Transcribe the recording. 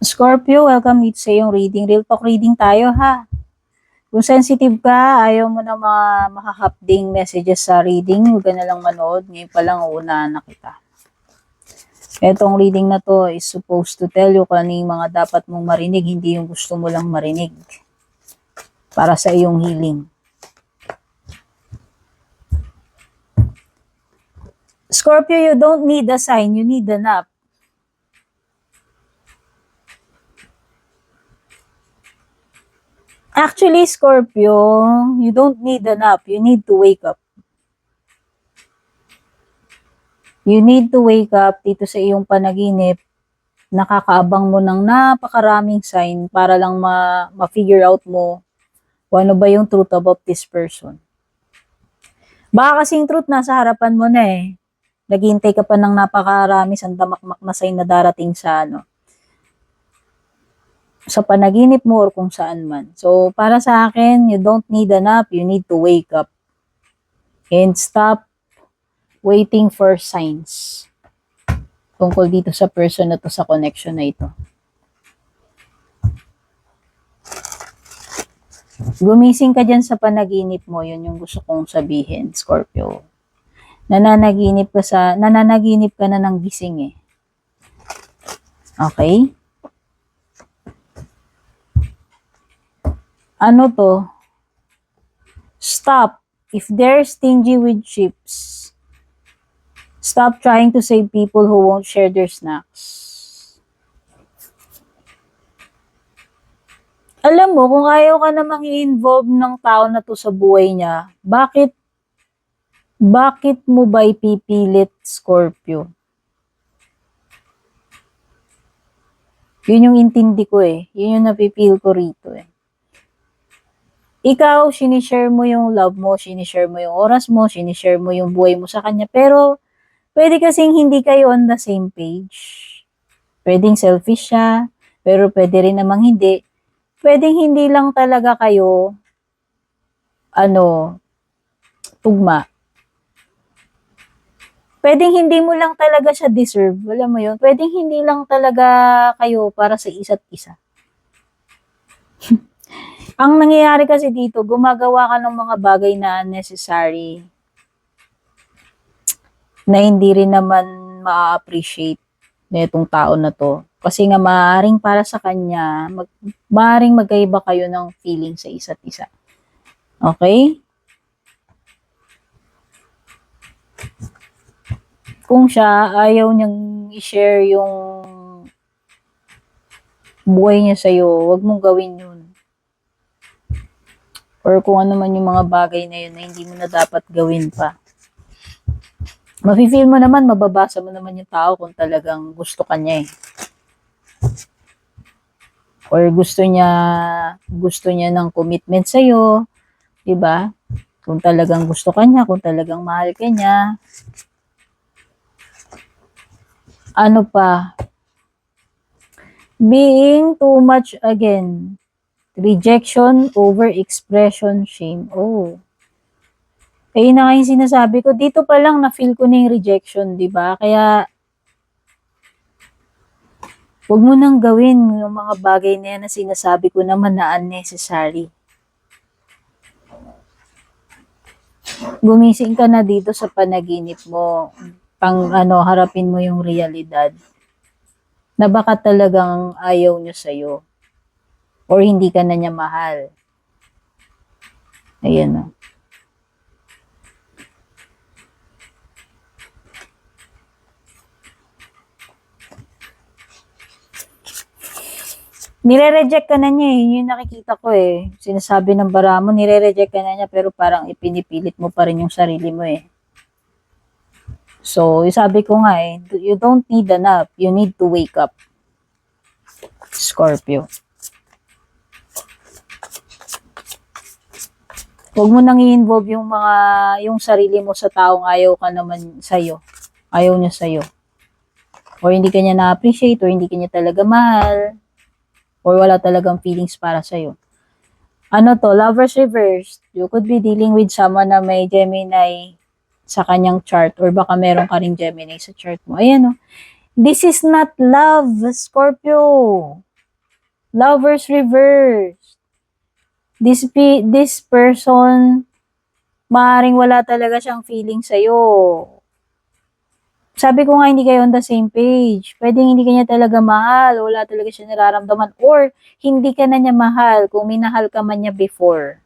Scorpio, welcome dito sa iyong reading. Real talk reading tayo ha. Kung sensitive ka, ayaw mo na mga makakapding messages sa reading, huwag ka na lang manood. Ngayon pa lang uunahan na kita. Etong reading na to is supposed to tell you kung ano yung mga dapat mong marinig, hindi yung gusto mo lang marinig. Para sa iyong healing. Scorpio, you don't need a sign, you need an app. Actually, Scorpio, you don't need a nap. You need to wake up. You need to wake up dito sa iyong panaginip. Nakakaabang mo ng napakaraming sign para lang ma-figure out mo kung ano ba yung truth about this person. Baka kasing truth nasa harapan mo na eh. Naghihintay ka pa ng napakarami sandamakmak na sign na darating sa panaginip mo or kung saan man. So, para sa akin, you don't need a nap, you need to wake up. And stop waiting for signs. Tungkol dito sa person na to, sa connection na ito. Gumising ka dyan sa panaginip mo, yun yung gusto kong sabihin, Scorpio. Nananaginip ka na ng gising eh. Okay? Ano to? Stop. If they're stingy with chips, stop trying to save people who won't share their snacks. Alam mo, kung ayaw ka namang i-involve ng tao na to sa buhay niya, bakit mo ba ipipilit, Scorpio? Yun yung intindi ko eh. Yun yung napipil ko rito eh. Ikaw, sinishare mo yung love mo, sinishare mo yung oras mo, sinishare mo yung buhay mo sa kanya, pero pwede kasing hindi kayo on the same page. Pwedeng selfish siya, pero pwede rin namang hindi. Pwedeng hindi lang talaga kayo, tugma. Pwedeng hindi mo lang talaga siya deserve, alam mo yun? Pwedeng hindi lang talaga kayo para sa isa't isa. Ang nangyayari kasi dito, gumagawa ka ng mga bagay na unnecessary na hindi rin naman ma-appreciate na itong tao na to. Kasi nga maaaring para sa kanya, maaaring magkaiba kayo ng feeling sa isa't isa. Okay? Kung siya, ayaw niyang i-share yung buhay niya sa'yo, wag mong gawin yun. Or kung ano man yung mga bagay na yun na hindi mo na dapat gawin pa. Mafe-feel mo naman, mababasa mo naman yung tao kung talagang gusto ka niya eh. Or gusto niya ng commitment sa'yo, diba? Kung talagang gusto ka niya, kung talagang mahal ka niya. Ano pa? Being too much again. Rejection, over-expression, shame. Oh. Eh, na nga yung sinasabi ko. Dito pa lang na-feel ko na yung rejection, di ba? Kaya, huwag mo nang gawin yung mga bagay na yan na sinasabi ko naman na unnecessary. Gumising ka na dito sa panaginip mo. Harapin mo yung realidad. Na baka talagang ayaw niya sa'yo. Or hindi ka na niya mahal. Ayan o. Nire-reject ka na niya eh. Yun yung nakikita ko eh. Sinasabi ng bara mo, nire-reject ka na niya pero parang ipinipilit mo pa rin yung sarili mo eh. So, sabi ko nga eh, you don't need a nap. You need to wake up. Scorpio. Huwag mo nang i-involve yung sarili mo sa taong ayaw ka naman sa'yo. Ayaw niya sa'yo. Or hindi ka niya na-appreciate, or hindi ka niya talaga mahal, or wala talagang feelings para sa'yo. Ano to? Lovers reversed. You could be dealing with someone na may Gemini sa kanyang chart, or baka meron ka ring Gemini sa chart mo. Ayan o. This is not love, Scorpio. Lovers reverse. This person, maaaring wala talaga siyang feeling sa'yo. Sabi ko nga, hindi kayo on the same page. Pwedeng hindi ka niya talaga mahal, wala talaga siya nararamdaman, or hindi ka na niya mahal kung minahal ka man niya before.